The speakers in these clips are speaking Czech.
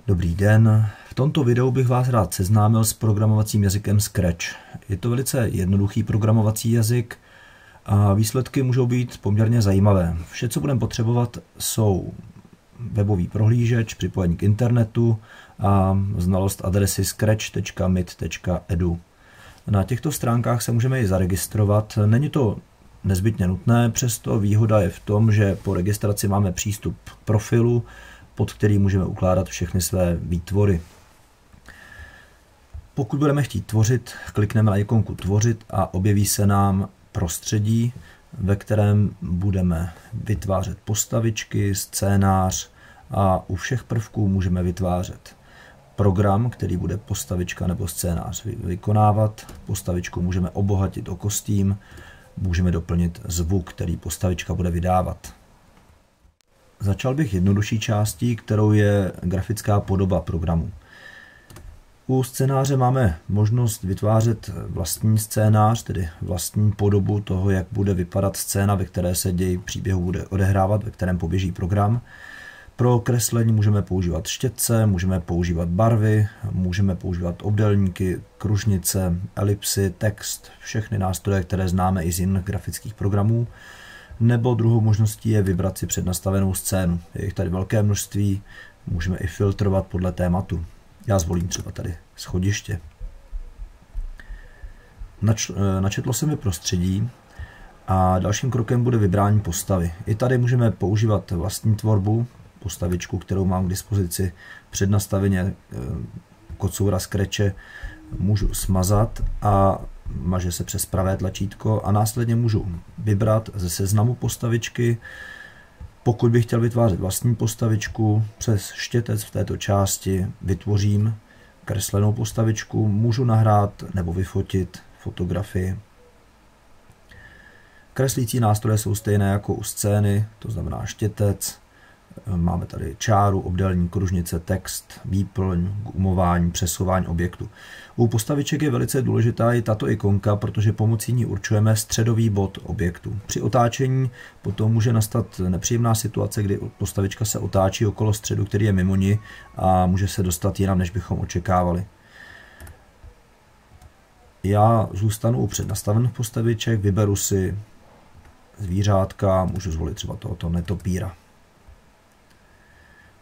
Dobrý den, v tomto videu bych vás rád seznámil s programovacím jazykem Scratch. Je to velice jednoduchý programovací jazyk a výsledky můžou být poměrně zajímavé. Vše, co budeme potřebovat, jsou webový prohlížeč, připojení k internetu a znalost adresy scratch.mit.edu. Na těchto stránkách se můžeme i zaregistrovat. Není to nezbytně nutné, přesto výhoda je v tom, že po registraci máme přístup k profilu, pod který můžeme ukládat všechny své výtvory. Pokud budeme chtít tvořit, klikneme na ikonku Tvořit a objeví se nám prostředí, ve kterém budeme vytvářet postavičky, scénář a u všech prvků můžeme vytvářet program, který bude postavička nebo scénář vykonávat. Postavičku můžeme obohatit o kostým, můžeme doplnit zvuk, který postavička bude vydávat. Začal bych jednodušší částí, kterou je grafická podoba programu. U scénáře máme možnost vytvářet vlastní scénář, tedy vlastní podobu toho, jak bude vypadat scéna, ve které se děj příběhu bude odehrávat, ve kterém poběží program. Pro kreslení můžeme používat štětce, můžeme používat barvy, můžeme používat obdélníky, kružnice, elipsy, text, všechny nástroje, které známe i z jiných grafických programů. Nebo druhou možností je vybrat si přednastavenou scénu. Je jich tady velké množství, můžeme i filtrovat podle tématu. Já zvolím třeba tady schodiště. Načetlo se mi prostředí a dalším krokem bude vybrání postavy. I tady můžeme používat vlastní tvorbu, postavičku, kterou mám k dispozici přednastaveně kocoura Scratche, můžu smazat a maže se přes pravé tlačítko a následně můžu vybrat ze seznamu postavičky. Pokud bych chtěl vytvářet vlastní postavičku, přes štětec v této části vytvořím kreslenou postavičku, můžu nahrát nebo vyfotit fotografii. Kreslící nástroje jsou stejné jako u scény, to znamená štětec. Máme tady čáru, obdélník, kružnice, text, výplň, gumování, přesouvání objektu. U postaviček je velice důležitá i tato ikonka, protože pomocí ní určujeme středový bod objektu. Při otáčení potom může nastat nepříjemná situace, kdy postavička se otáčí okolo středu, který je mimo ní a může se dostat jinam, než bychom očekávali. Já zůstanu u přednastavených postaviček, vyberu si zvířátka, můžu zvolit třeba tohoto netopíra.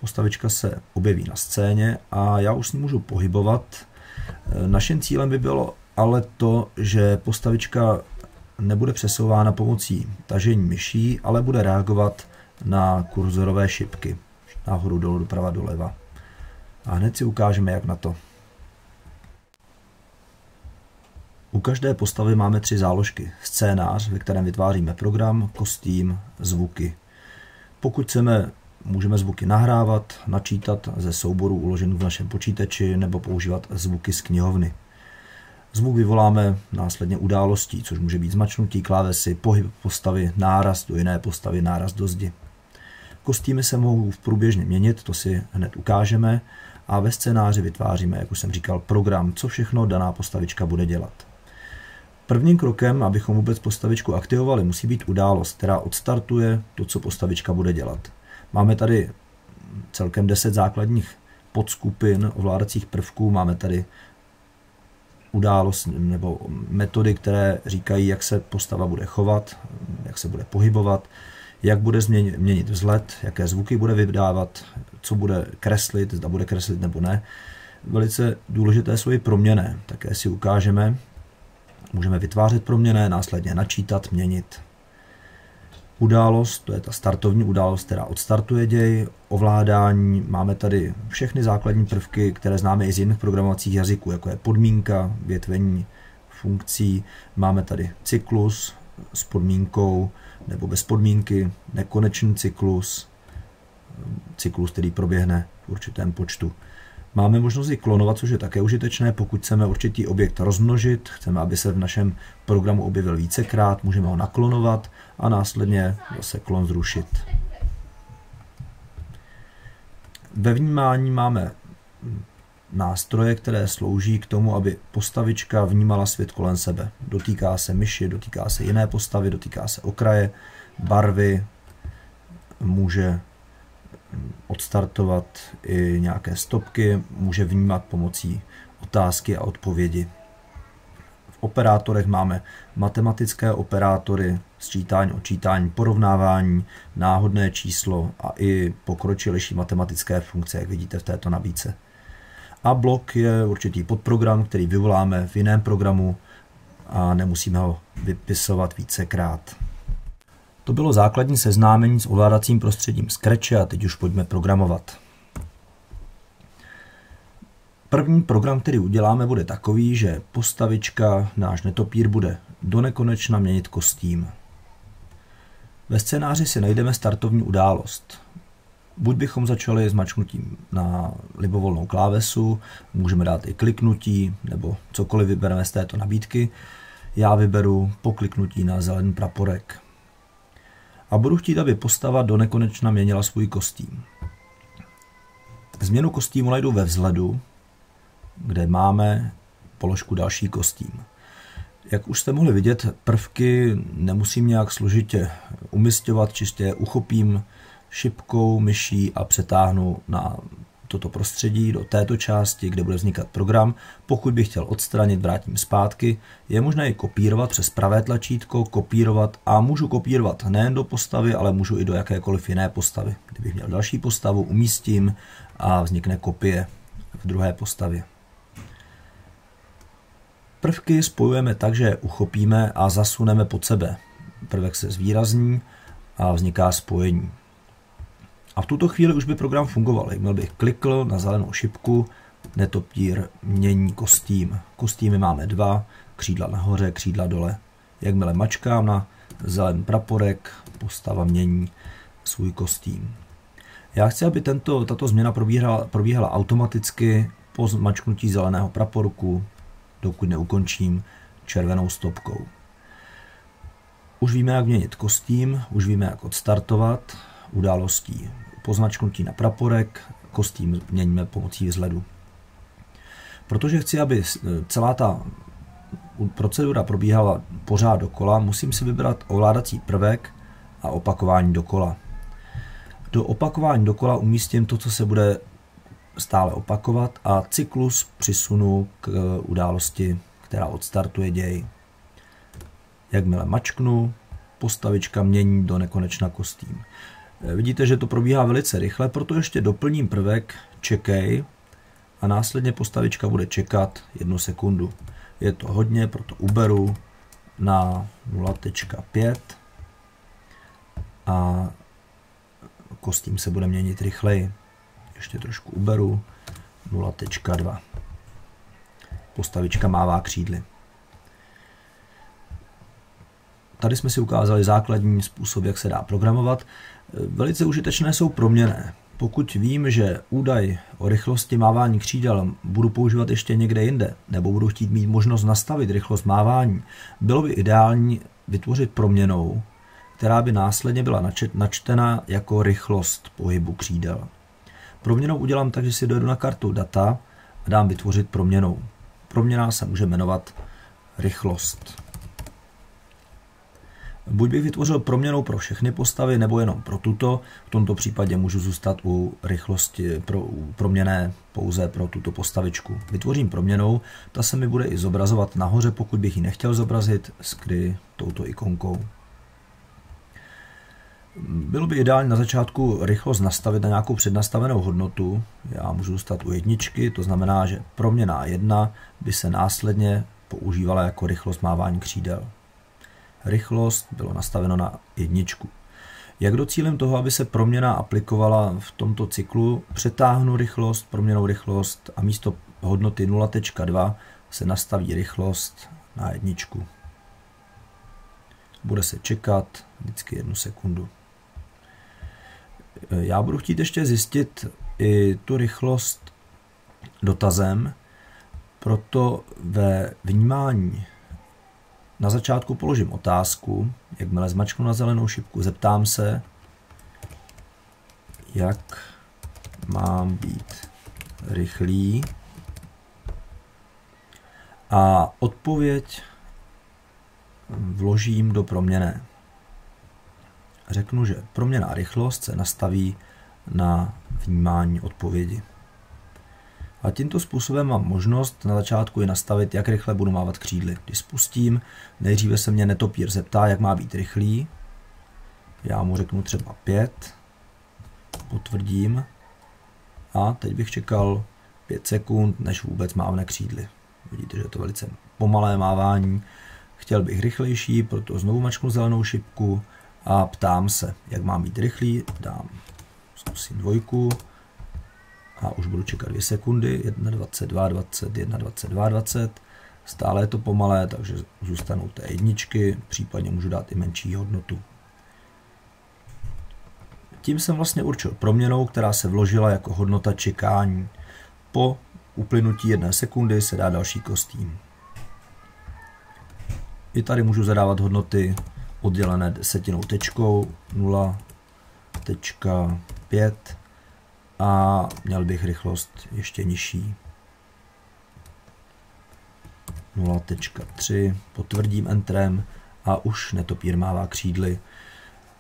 Postavička se objeví na scéně a já už s ní můžu pohybovat. Naším cílem by bylo ale to, že postavička nebude přesouvána pomocí tažení myší, ale bude reagovat na kurzorové šipky. Nahoru, dolů, doprava, doleva. A hned si ukážeme, jak na to. U každé postavy máme 3 záložky. Scénář, ve kterém vytváříme program, kostým, zvuky. Pokud chceme, můžeme zvuky nahrávat, načítat ze souborů uložených v našem počítači nebo používat zvuky z knihovny. Zvuk vyvoláme následně událostí, což může být zmačknutí klávesy, pohyb postavy, náraz do jiné postavy, náraz do zdi. Kostýmy se mohou průběžně měnit, to si hned ukážeme, a ve scénáři vytváříme, jak už jsem říkal, program, co všechno daná postavička bude dělat. Prvním krokem, abychom vůbec postavičku aktivovali, musí být událost, která odstartuje to, co postavička bude dělat. Máme tady celkem 10 základních podskupin ovládacích prvků, máme tady událost nebo metody, které říkají, jak se postava bude chovat, jak se bude pohybovat, jak bude měnit vzhled, jaké zvuky bude vydávat, co bude kreslit, zda bude kreslit nebo ne. Velice důležité jsou i proměnné, také si ukážeme. Můžeme vytvářet proměnné, následně načítat, měnit. Událost, to je ta startovní událost, která odstartuje děj, ovládání, máme tady všechny základní prvky, které známe i z jiných programovacích jazyků, jako je podmínka, větvení funkcí, máme tady cyklus s podmínkou nebo bez podmínky, nekonečný cyklus, který proběhne v určitém počtu. Máme možnost i klonovat, což je také užitečné, pokud chceme určitý objekt rozmnožit, chceme, aby se v našem programu objevil vícekrát, můžeme ho naklonovat a následně zase klon zrušit. Ve vnímání máme nástroje, které slouží k tomu, aby postavička vnímala svět kolem sebe. Dotýká se myši, dotýká se jiné postavy, dotýká se okraje, barvy, může odstartovat i nějaké stopky, může vnímat pomocí otázky a odpovědi. V operátorech máme matematické operátory, sčítání, odčítání, porovnávání, náhodné číslo a i pokročilejší matematické funkce, jak vidíte v této nabídce. A blok je určitý podprogram, který vyvoláme v jiném programu a nemusíme ho vypisovat vícekrát. To bylo základní seznámení s ovládacím prostředím Scratche a teď už pojďme programovat. První program, který uděláme, bude takový, že postavička, náš netopír, bude donekonečna měnit kostým. Ve scénáři si najdeme startovní událost. Buď bychom začali zmačknutím na libovolnou klávesu, můžeme dát i kliknutí, nebo cokoliv vybereme z této nabídky. Já vyberu po kliknutí na zelený praporek. A budu chtít, aby postava donekonečna měnila svůj kostým. Změnu kostýmu najdu ve vzhledu, kde máme položku další kostým. Jak už jste mohli vidět, prvky nemusím nějak složitě umisťovat, čistě je uchopím šipkou, myší a přetáhnu na toto prostředí do této části, kde bude vznikat program. Pokud bych chtěl odstranit, vrátím zpátky. Je možné ji kopírovat přes pravé tlačítko, kopírovat a můžu kopírovat nejen do postavy, ale můžu i do jakékoliv jiné postavy. Kdybych měl další postavu, umístím a vznikne kopie v druhé postavě. Prvky spojujeme tak, že uchopíme a zasuneme pod sebe. Prvek se zvýrazní a vzniká spojení. A v tuto chvíli už by program fungoval. Jakmile bych klikl na zelenou šipku, netopír mění kostým. Kostýmy máme dva, křídla nahoře, křídla dole. Jakmile mačkám na zelený praporek, postava mění svůj kostým. Já chci, aby tato změna probíhala automaticky po zmačknutí zeleného praporku, dokud neukončím červenou stopkou. Už víme, jak měnit kostým, už víme, jak odstartovat událostí. Po zmačknutí na praporek kostým měníme pomocí vzhledu. Protože chci, aby celá ta procedura probíhala pořád dokola, musím si vybrat ovládací prvek a opakování dokola. Do opakování dokola umístím to, co se bude stále opakovat a cyklus přisunu k události, která odstartuje děj. Jakmile mačknu, postavička mění do nekonečna kostým. Vidíte, že to probíhá velice rychle, proto ještě doplním prvek čekej a následně postavička bude čekat 1 sekundu. Je to hodně, proto uberu na 0,5 a kostým se bude měnit rychleji. Ještě trošku uberu 0,2. Postavička mává křídly. Tady jsme si ukázali základní způsob, jak se dá programovat. Velice užitečné jsou proměnné. Pokud vím, že údaj o rychlosti mávání křídel budu používat ještě někde jinde, nebo budu chtít mít možnost nastavit rychlost mávání, bylo by ideální vytvořit proměnnou, která by následně byla načtena jako rychlost pohybu křídel. Proměnou udělám tak, že si dojedu na kartu data a dám vytvořit proměnou. Proměna se může jmenovat rychlost. Buď bych vytvořil proměnou pro všechny postavy, nebo jenom pro tuto. V tomto případě můžu zůstat u rychlosti proměnné pouze pro tuto postavičku. Vytvořím proměnou, ta se mi bude i zobrazovat nahoře, pokud bych ji nechtěl zobrazit, skry touto ikonkou. Bylo by ideální na začátku rychlost nastavit na nějakou přednastavenou hodnotu. Já můžu zůstat u 1, to znamená, že proměnná 1 by se následně používala jako rychlost mávání křídel. Rychlost bylo nastaveno na 1. Jak docílím toho, aby se proměna aplikovala v tomto cyklu, přetáhnu rychlost, proměnou rychlost a místo hodnoty 0,2 se nastaví rychlost na 1. Bude se čekat vždycky 1 sekundu. Já budu chtít ještě zjistit i tu rychlost dotazem, proto ve vnímání na začátku položím otázku, jakmile zmačknu na zelenou šipku, zeptám se, jak mám být rychlý a odpověď vložím do proměnné. Řeknu, že proměnná rychlost se nastaví na vnímání odpovědi. A tímto způsobem mám možnost na začátku i nastavit, jak rychle budu mávat křídly. Když spustím, nejdříve se mě netopír zeptá, jak má být rychlý. Já mu řeknu třeba 5, potvrdím a teď bych čekal 5 sekund, než vůbec mávne křídly. Vidíte, že je to velice pomalé mávání. Chtěl bych rychlejší, proto znovu mačknu zelenou šipku a ptám se, jak mám být rychlý. Zkusím 2 a už budu čekat 2 sekundy. 1,22, 20, 1,22, 20. Stále je to pomalé, takže zůstanou té jedničky, případně můžu dát i menší hodnotu. Tím jsem vlastně určil proměnnou, která se vložila jako hodnota čekání. Po uplynutí 1 sekundy se dá další kostým. I tady můžu zadávat hodnoty oddělené desetinou tečkou 0,5 a měl bych rychlost ještě nižší. 0,3, potvrdím Enterem a už netopír mává křídly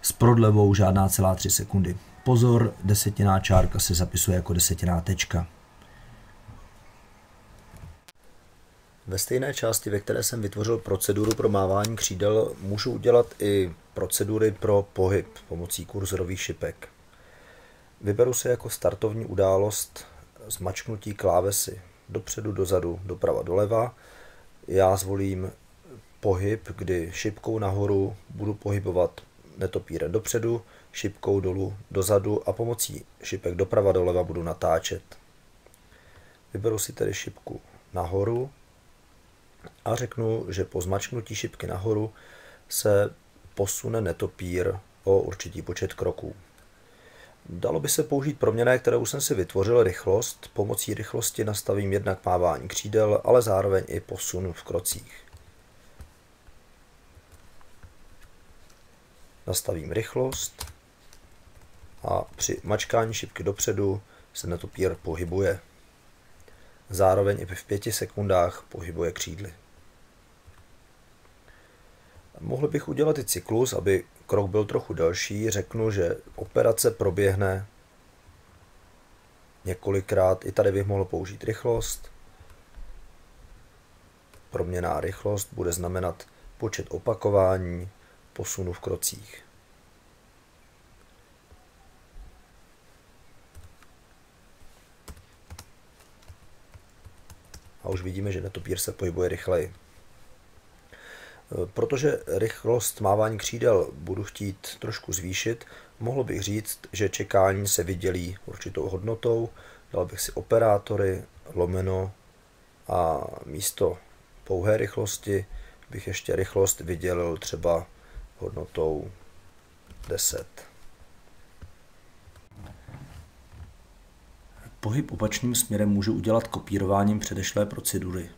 s prodlevou žádná celá 3 sekundy. Pozor, desetinná čárka se zapisuje jako desetinná tečka. Ve stejné části, ve které jsem vytvořil proceduru pro mávání křídel, můžu udělat i procedury pro pohyb pomocí kurzorových šipek. Vyberu si jako startovní událost zmačknutí klávesy dopředu, dozadu, doprava, doleva. Já zvolím pohyb, kdy šipkou nahoru budu pohybovat netopírem dopředu, šipkou dolů, dozadu a pomocí šipek doprava, doleva budu natáčet. Vyberu si tedy šipku nahoru a řeknu, že po zmačknutí šipky nahoru se posune netopír o určitý počet kroků. Dalo by se použít proměnné, které už jsem si vytvořil, rychlost. Pomocí rychlosti nastavím jednak mávání křídel, ale zároveň i posun v krocích. Nastavím rychlost a při mačkání šipky dopředu se netopír pohybuje. Zároveň i v 5 sekundách pohybuje křídly. Mohl bych udělat i cyklus, aby krok byl trochu delší. Řeknu, že operace proběhne několikrát. I tady bych mohl použít rychlost. Proměnná rychlost bude znamenat počet opakování posunu v krocích. A už vidíme, že netopír se pohybuje rychleji. Protože rychlost mávání křídel budu chtít trošku zvýšit, mohl bych říct, že čekání se vydělí určitou hodnotou, dal bych si operátory, lomeno a místo pouhé rychlosti bych ještě rychlost vydělil třeba hodnotou 10. Pohyb opačným směrem můžu udělat kopírováním předešlé procedury.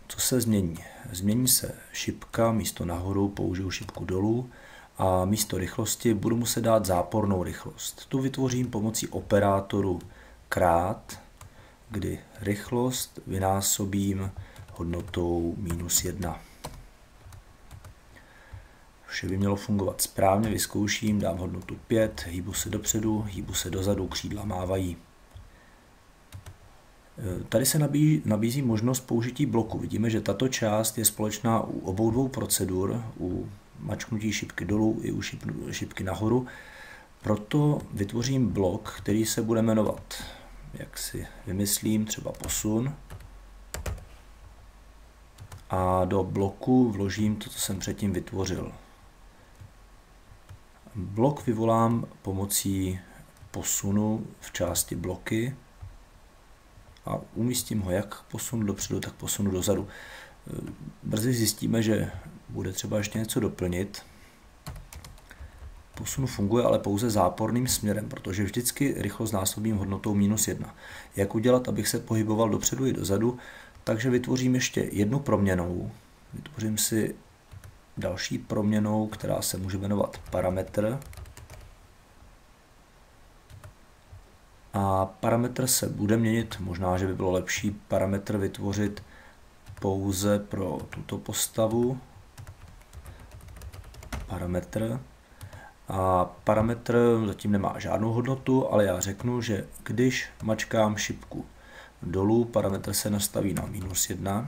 Co se změní? Změní se šipka, místo nahoru použiju šipku dolů a místo rychlosti budu muset dát zápornou rychlost. Tu vytvořím pomocí operátoru krát, kdy rychlost vynásobím hodnotou -1. Vše by mělo fungovat správně, vyzkouším, dám hodnotu 5, hýbu se dopředu, hýbu se dozadu, křídla mávají. Tady se nabízí možnost použití bloku. Vidíme, že tato část je společná u obou dvou procedur, u mačknutí šipky dolů i u šipky nahoru. Proto vytvořím blok, který se bude jmenovat, jak si vymyslím, třeba posun. A do bloku vložím to, co jsem předtím vytvořil. Blok vyvolám pomocí posunu v části bloky a umístím ho jak posunu dopředu, tak posunu dozadu. Brzy zjistíme, že bude třeba ještě něco doplnit. Posun funguje ale pouze záporným směrem, protože vždycky rychlost násobím hodnotou -1. Jak udělat, abych se pohyboval dopředu i dozadu? Takže vytvořím ještě jednu proměnnou. Vytvořím si další proměnnou, která se může jmenovat parametr. A parametr se bude měnit, možná, že by bylo lepší parametr vytvořit pouze pro tuto postavu. Parametr. A parametr zatím nemá žádnou hodnotu, ale já řeknu, že když mačkám šipku dolů, parametr se nastaví na -1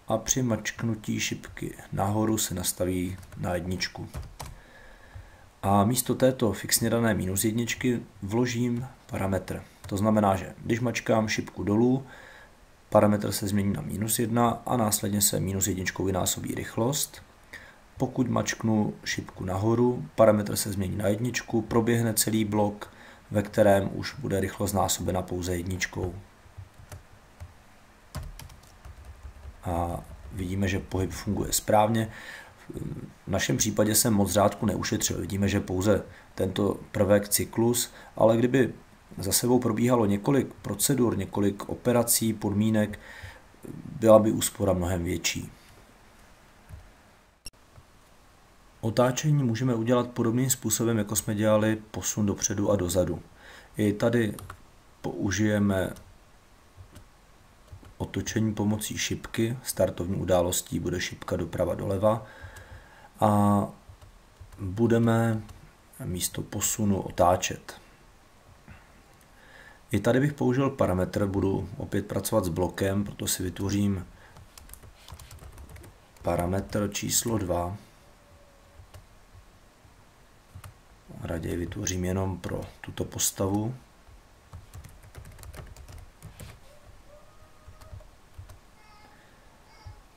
a při mačknutí šipky nahoru se nastaví na 1. A místo této fixně dané -1 vložím parametr. To znamená, že když mačkám šipku dolů, parametr se změní na -1 a následně se -1 vynásobí rychlost. Pokud mačknu šipku nahoru, parametr se změní na 1, proběhne celý blok, ve kterém už bude rychlost násobena pouze 1. A vidíme, že pohyb funguje správně. V našem případě jsem moc řádku neušetřil. Vidíme, že pouze tento prvek cyklus, ale kdyby za sebou probíhalo několik procedur, několik operací, podmínek, byla by úspora mnohem větší. Otáčení můžeme udělat podobným způsobem, jako jsme dělali posun dopředu a dozadu. I tady použijeme otočení pomocí šipky. Startovní událostí bude šipka doprava doleva a budeme místo posunu otáčet. I tady bych použil parametr, budu opět pracovat s blokem, proto si vytvořím parametr číslo 2. Raději vytvořím jenom pro tuto postavu.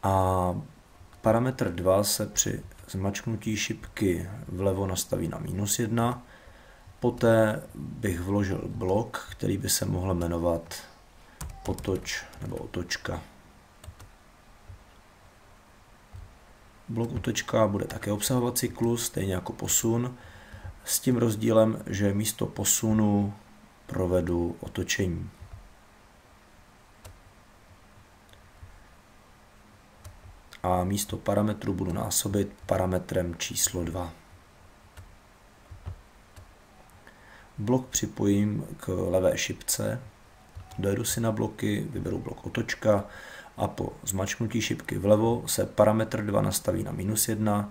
A parametr 2 se při zmačknutí šipky vlevo nastaví na -1. Poté bych vložil blok, který by se mohl jmenovat otoč nebo otočka. Blok otočka bude také obsahovat cyklus, stejně jako posun, s tím rozdílem, že místo posunu provedu otočení. A místo parametru budu násobit parametrem číslo 2. Blok připojím k levé šipce, dojedu si na bloky, vyberu blok otočka a po zmačknutí šipky vlevo se parametr 2 nastaví na -1.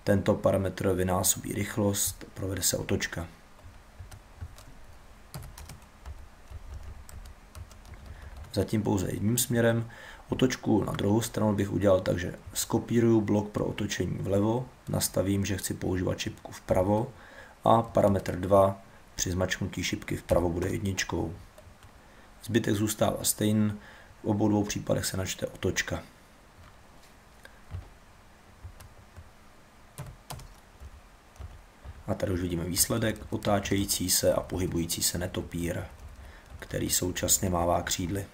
Tento parametr vynásobí rychlost, provede se otočka. Zatím pouze jedním směrem. Otočku na druhou stranu bych udělal tak, že skopíruju blok pro otočení vlevo, nastavím, že chci používat šipku vpravo a parametr 2 při zmačknutí šipky vpravo bude 1. Zbytek zůstává stejný, v obou dvou případech se načte otočka. A tady už vidíme výsledek, otáčející se a pohybující se netopýr, který současně mává křídly.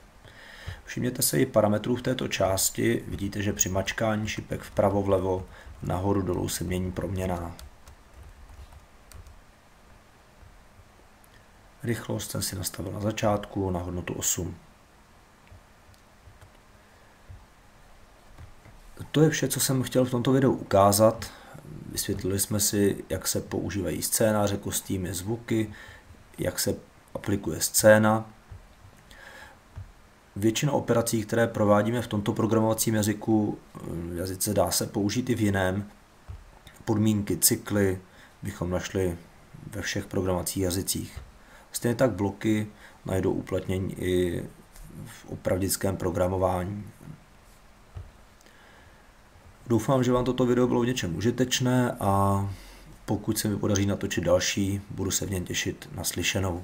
Všimněte se i parametrů v této části, vidíte, že při mačkání šipek vpravo vlevo, nahoru dolů se mění proměnná. Rychlost jsem si nastavil na začátku na hodnotu 8. To je vše, co jsem chtěl v tomto videu ukázat. Vysvětlili jsme si, jak se používají scénáře, kostýmy, zvuky, jak se aplikuje scéna. Většina operací, které provádíme v tomto programovacím jazyce dá se použít i v jiném. Podmínky, cykly bychom našli ve všech programovacích jazycích. Stejně tak bloky najdou uplatnění i v opravdickém programování. Doufám, že vám toto video bylo v něčem užitečné a pokud se mi podaří natočit další, budu se v něm těšit na slyšenou.